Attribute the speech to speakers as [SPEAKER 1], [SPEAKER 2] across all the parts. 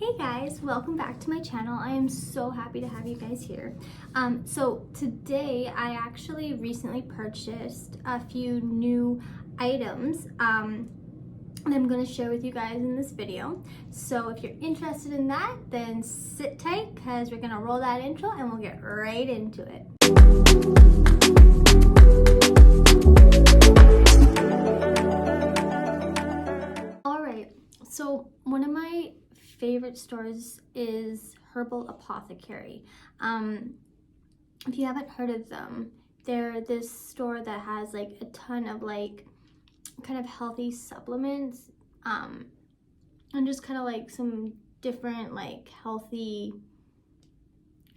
[SPEAKER 1] Hey guys, welcome back to my channel. I am so happy to have you guys here. So today I actually recently purchased a few new items that I'm going to share with you guys in this video. So if you're interested in that, then sit tight because we're going to roll that intro and we'll get right into it. Alright, so one of my favorite stores is Herbal Apothecary. If you haven't heard of them, they're this store that has like a ton of like kind of healthy supplements and just kind of like some different like healthy,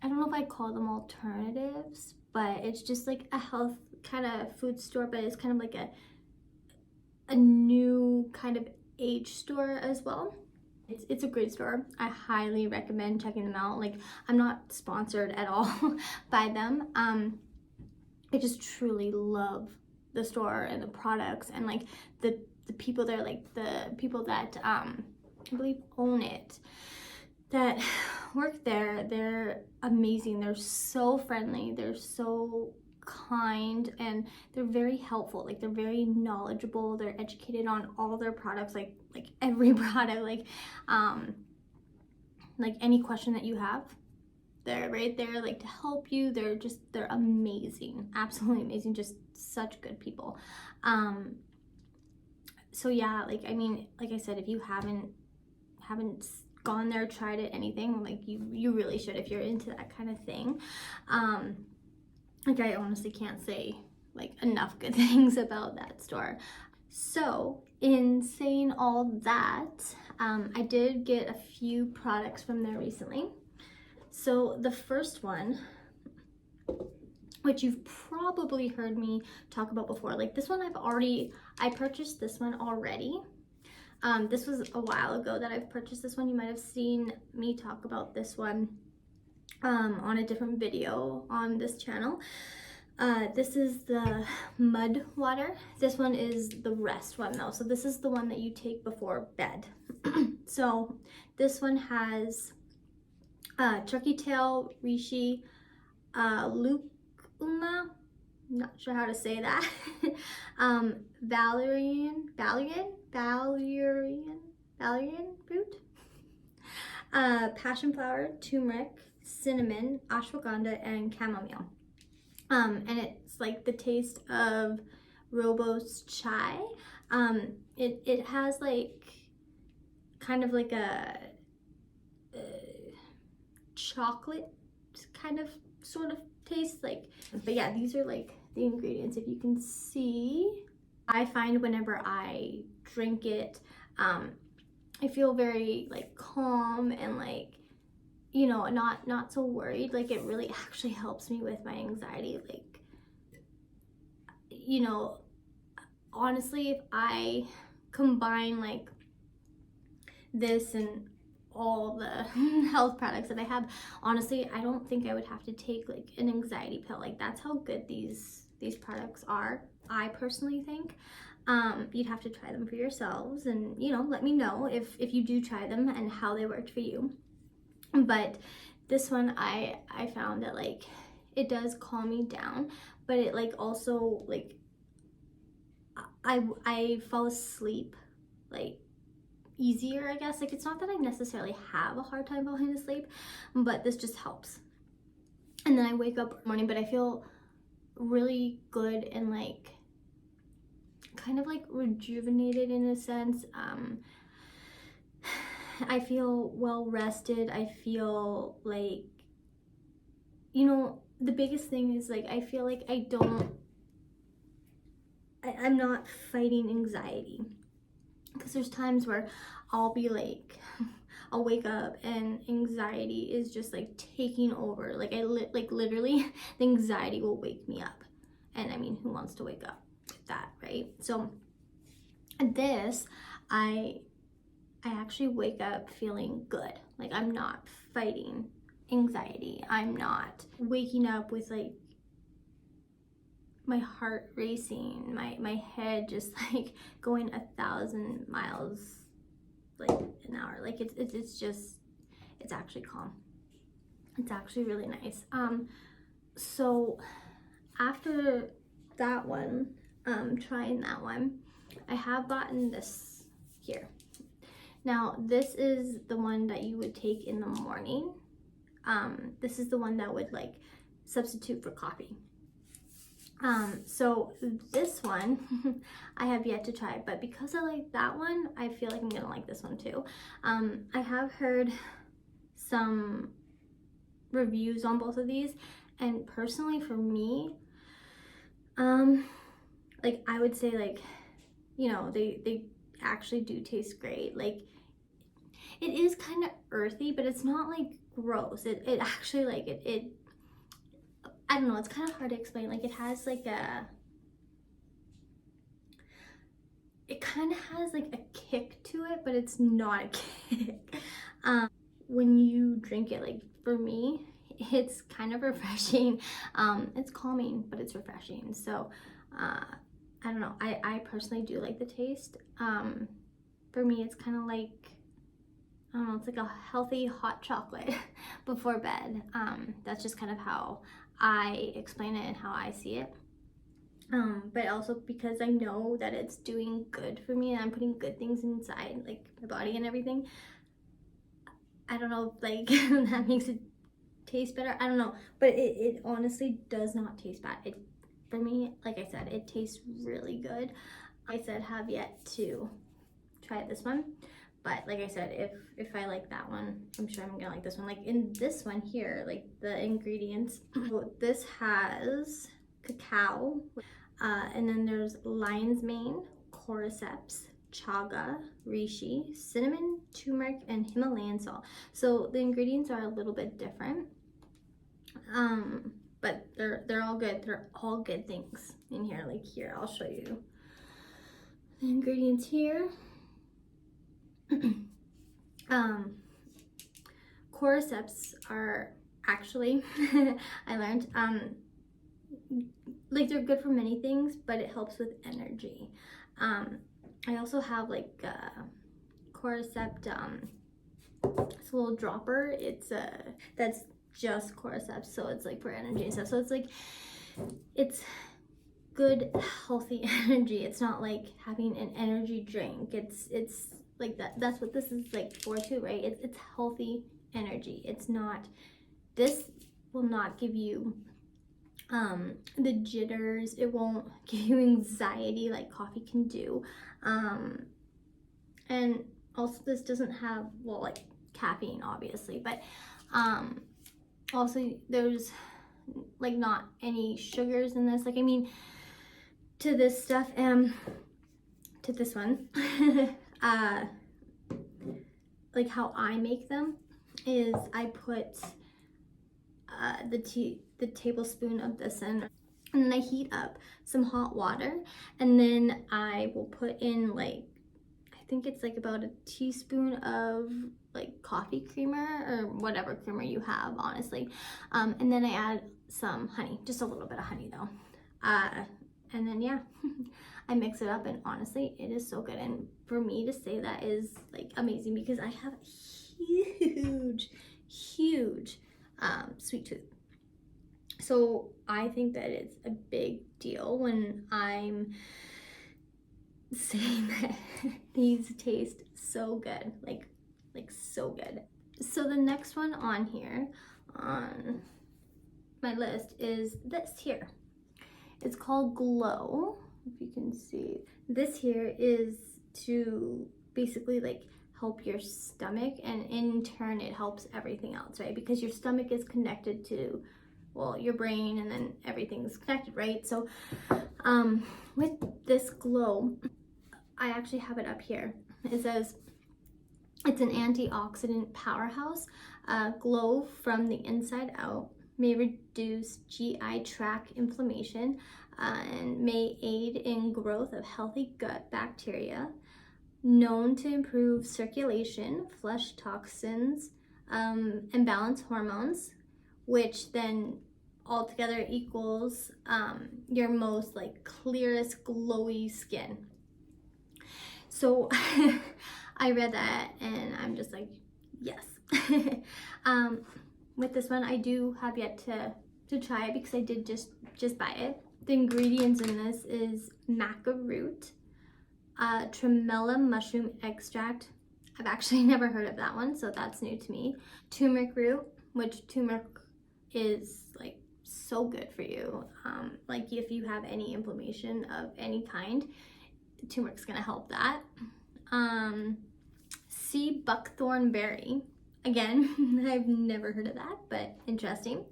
[SPEAKER 1] I don't know if I'd call them alternatives, but it's just like a health kind of food store, but it's kind of like a new kind of age store as well. It's a great store. I highly recommend checking them out. Like, I'm not sponsored at all by them. I just truly love the store and the products and like the people there, like the people that I believe own it, that work there. They're amazing. They're so friendly. They're so kind and they're very helpful. Like, they're very knowledgeable. They're educated on all their products, like every product, like any question that you have, they're right there like to help you. They're amazing, absolutely amazing, just such good people. So yeah, like, I mean, like I said, if you haven't gone there, tried it, anything, like you really should if you're into that kind of thing. Like, I honestly can't say like enough good things about that store. So in saying all that, I did get a few products from there recently. So the first one, which you've probably heard me talk about before, like this one I purchased this one already. This was a while ago that I've purchased this one. You might have seen me talk about this one on a different video on this channel. This is the mud water. This one is the rest one though. So this is the one that you take before bed. So this one has turkey tail, reishi, lucuma, not sure how to say that, valerian root, passion flower, turmeric, cinnamon, ashwagandha, and chamomile. And it's like the taste of Rooibos chai. It has like kind of like a chocolate kind of sort of taste, like, but yeah, these are like the ingredients. If you can see, I find whenever I drink it, I feel very like calm and like, you know, not so worried. Like, it really actually helps me with my anxiety. Like, you know, honestly, if I combine like this and all the health products that I have, honestly, I don't think I would have to take like an anxiety pill. Like, that's how good these products are, I personally think. You'd have to try them for yourselves and, you know, let me know if you do try them and how they worked for you. But this one, I found that like it does calm me down, but it like also like I fall asleep like easier, I guess. Like, it's not that I necessarily have a hard time falling asleep, but this just helps. And then I wake up in the morning, but I feel really good and like kind of like rejuvenated in a sense. I feel well rested. I feel like, you know, the biggest thing is like I feel like I'm not fighting anxiety, because there's times where I'll be like I'll wake up and anxiety is just like taking over. Like, literally the anxiety will wake me up, and I mean, who wants to wake up with that, right? So this, I actually wake up feeling good. Like, I'm not fighting anxiety. I'm not waking up with like my heart racing, my head just like going 1,000 miles like an hour. Like, it's just it's actually calm. It's actually really nice. So after that one, trying that one, I have gotten this here. Now, this is the one that you would take in the morning. This is the one that would like substitute for coffee. So this one I have yet to try, but because I like that one, I feel like I'm gonna like this one too. I have heard some reviews on both of these, and personally for me, like I would say, like, you know, they actually do taste great. Like, it is kind of earthy, but it's not like gross. It actually, like, it I don't know, it's kind of hard to explain. Like, it has like it kind of has like a kick to it, but it's not a kick. When you drink it, like for me, it's kind of refreshing. It's calming, but it's refreshing. So I don't know, I personally do like the taste. For me, it's kind of like, I don't know, it's like a healthy hot chocolate before bed. That's just kind of how I explain it and how I see it. But also because I know that it's doing good for me and I'm putting good things inside, like my body and everything. I don't know if like that makes it taste better. I don't know, but it honestly does not taste bad. It, for me, like I said, it tastes really good. I said have yet to try this one, but like I said, if I like that one, I'm sure I'm gonna like this one. Like in this one here, like the ingredients, so this has cacao, and then there's lion's mane, cordyceps, chaga, reishi, cinnamon, turmeric, and Himalayan salt. So the ingredients are a little bit different, but they're all good. They're all good things in here. Like here, I'll show you the ingredients here. Cordyceps are actually, I learned, like they're good for many things, but it helps with energy. I also have like cordyceps, it's a little dropper. It's that's just cordyceps, so it's like for energy and stuff. So it's like, it's good healthy energy. It's not like having an energy drink. It's like that. That's what this is like for too, right? It's healthy energy. It's not, this will not give you the jitters. It won't give you anxiety like coffee can do. And also this doesn't have, well, like caffeine obviously, but also there's like not any sugars in this. Like, I mean, to this stuff, to this one, like how I make them is I put the tablespoon of this in, and then I heat up some hot water, and then I will put in like, I think it's like about a teaspoon of like coffee creamer or whatever creamer you have, honestly. And then I add some honey, just a little bit of honey though. And then yeah, I mix it up, and honestly, it is so good. And for me to say that is like amazing because I have huge sweet tooth. So I think that it's a big deal when I'm saying that these taste so good, like so good. So the next one on here on my list is this here. It's called Glow, if you can see. This here is to basically like help your stomach, and in turn it helps everything else, right? Because your stomach is connected to, well, your brain, and then everything's connected, right? So with this Glow, I actually have it up here. It says it's an antioxidant powerhouse. Glow from the inside out, may reduce GI tract inflammation, and may aid in growth of healthy gut bacteria, known to improve circulation, flush toxins, and balance hormones, which then altogether equals your most like clearest glowy skin. So I read that and I'm just like, yes. With this one, I do have yet to try it because I did just buy it. The ingredients in this is maca root, tremella mushroom extract. I've actually never heard of that one, so that's new to me. Turmeric root, which turmeric is like so good for you. Like if you have any inflammation of any kind, turmeric's gonna help that. Sea buckthorn berry. Again, I've never heard of that, but interesting.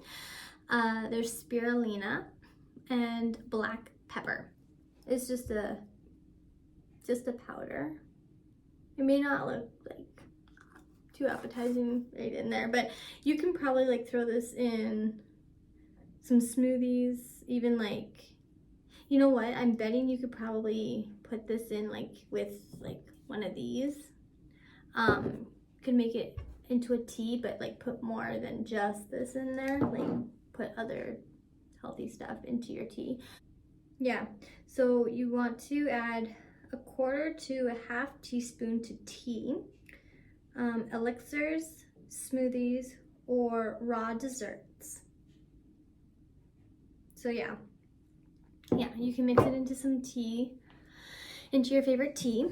[SPEAKER 1] There's spirulina and black pepper. It's just a powder. It may not look like too appetizing right in there, but you can probably like throw this in some smoothies, even like, you know what, I'm betting you could probably put this in like with like one of these. Could make it into a tea, but like put more than just this in there, like put other healthy stuff into your tea. Yeah, so you want to add 1/4 to 1/2 teaspoon to tea, elixirs, smoothies, or raw desserts. So yeah, you can mix it into some tea, into your favorite tea,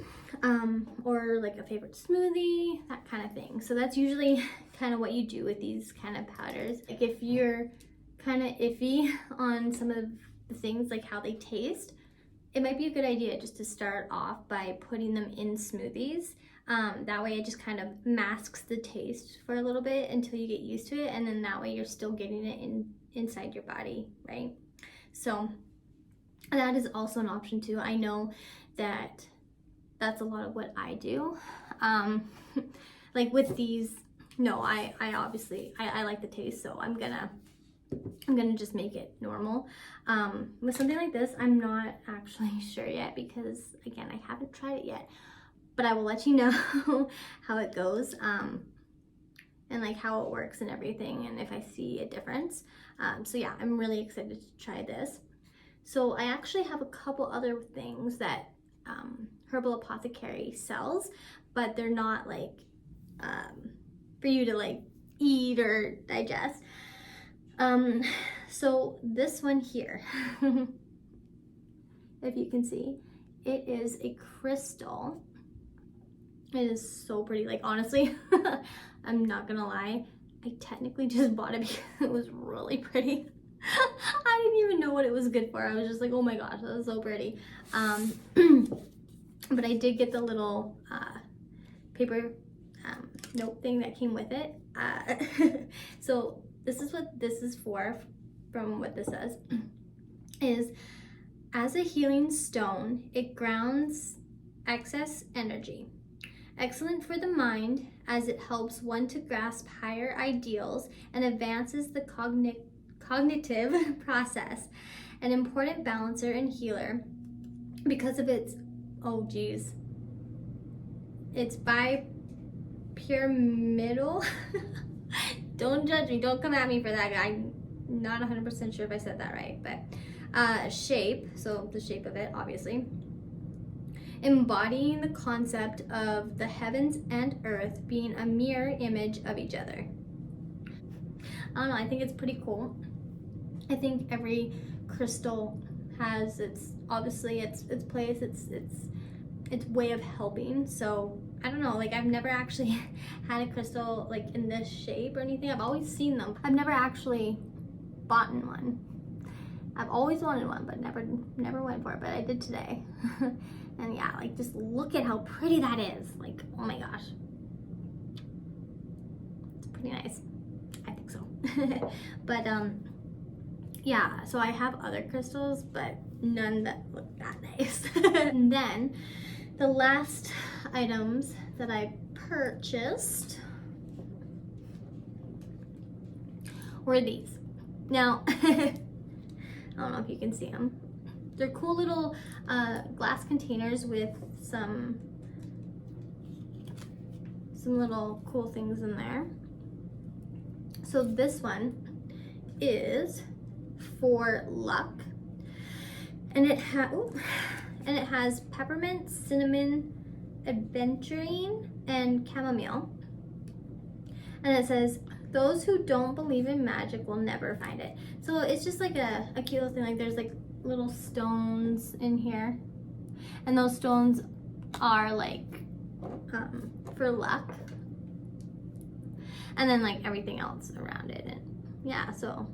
[SPEAKER 1] or like a favorite smoothie, that kind of thing. So that's usually kind of what you do with these kind of powders. Like if you're kind of iffy on some of the things, like how they taste, it might be a good idea just to start off by putting them in smoothies. That way it just kind of masks the taste for a little bit until you get used to it, and then that way you're still getting it inside your body, right? So that is also an option too. I know that's a lot of what I do. Like with these, no, I obviously I like the taste, so I'm gonna just make it normal. With something like this, I'm not actually sure yet because again, I haven't tried it yet, but I will let you know how it goes, and like how it works and everything, and if I see a difference. So yeah, I'm really excited to try this. So I actually have a couple other things that Herbal Apothecary sells, but they're not like for you to like eat or digest. So this one here, if you can see, it is a crystal. It is so pretty. Like honestly, I'm not gonna lie, I technically just bought it because it was really pretty. I didn't even know what it was good for. I was just like, oh my gosh, that was so pretty. But I did get the little paper note thing that came with it. So this is what this is for, from what this says, is as a healing stone, it grounds excess energy. Excellent for the mind as it helps one to grasp higher ideals and advances the cognitive process. An important balancer and healer because of its, oh geez, it's bipyramidal. Don't judge me, don't come at me for that. I'm not 100% sure if I said that right, but shape, so the shape of it, obviously, embodying the concept of the heavens and earth being a mirror image of each other. I don't know, I think it's pretty cool. I think every crystal has its, obviously its place, its way of helping. So I don't know, like I've never actually had a crystal like in this shape or anything. I've always seen them. I've never actually bought one. I've always wanted one, but never went for it, but I did today. And yeah, like just look at how pretty that is. Like, oh my gosh. It's pretty nice. I think so. But yeah, so I have other crystals, but none that look that nice. And then the last items that I purchased were these. Now, I don't know if you can see them. They're cool little glass containers with some little cool things in there. So this one is for luck, and it has peppermint, cinnamon, aventurine, and chamomile. And it says, those who don't believe in magic will never find it. So it's just like a cute little thing. Like there's like little stones in here, and those stones are like for luck, and then like everything else around it. And yeah, so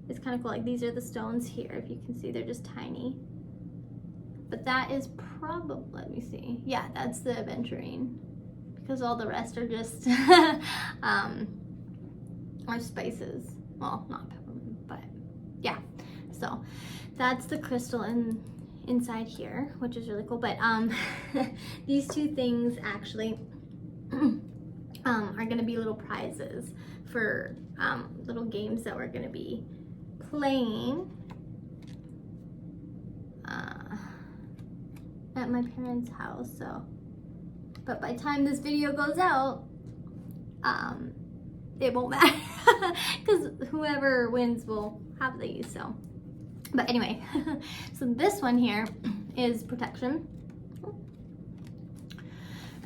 [SPEAKER 1] it's kind of cool. Like these are the stones here. If you can see, they're just tiny. But that is probably, let me see. Yeah, that's the aventurine, because all the rest are just are spices. Well, not peppermint, but yeah. So that's the crystal inside here, which is really cool. But these two things actually are gonna be little prizes for little games that we're gonna be playing at my parents' house. So, but by the time this video goes out, it won't matter because whoever wins will have these. So, but anyway, so this one here is protection,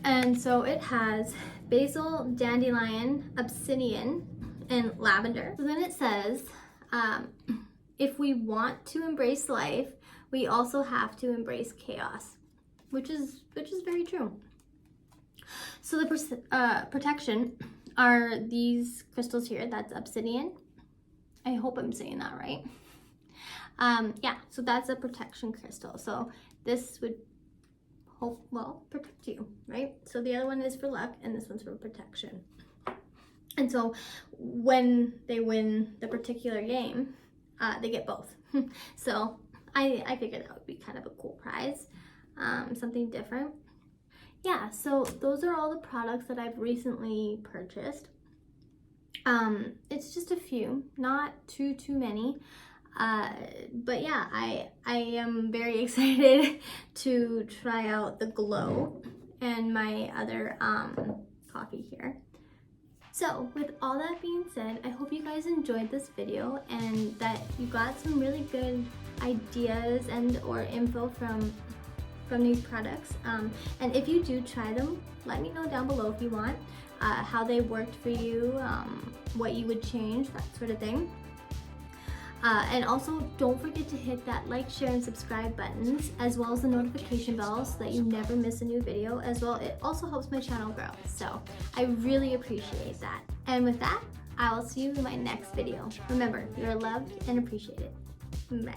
[SPEAKER 1] and so it has basil, dandelion, obsidian, and lavender. So then it says, if we want to embrace life, we also have to embrace chaos, which is very true. So the protection are these crystals here. That's obsidian. I hope I'm saying that right. Yeah, so that's a protection crystal. So this would protect you, right? So the other one is for luck, and this one's for protection. And so when they win the particular game, they get both. So I figured that would be kind of a cool prize, something different. Yeah, so those are all the products that I've recently purchased. It's just a few, not too many. But yeah, I am very excited to try out the Glow and my other coffee here. So with all that being said, I hope you guys enjoyed this video and that you got some really good ideas and or info from these products. And if you do try them, let me know down below if you want, how they worked for you, what you would change, that sort of thing. And also don't forget to hit that like, share, and subscribe buttons, as well as the notification bell so that you never miss a new video as well. It also helps my channel grow, so I really appreciate that. And with that, I will see you in my next video. Remember, you're loved and appreciated. Bye.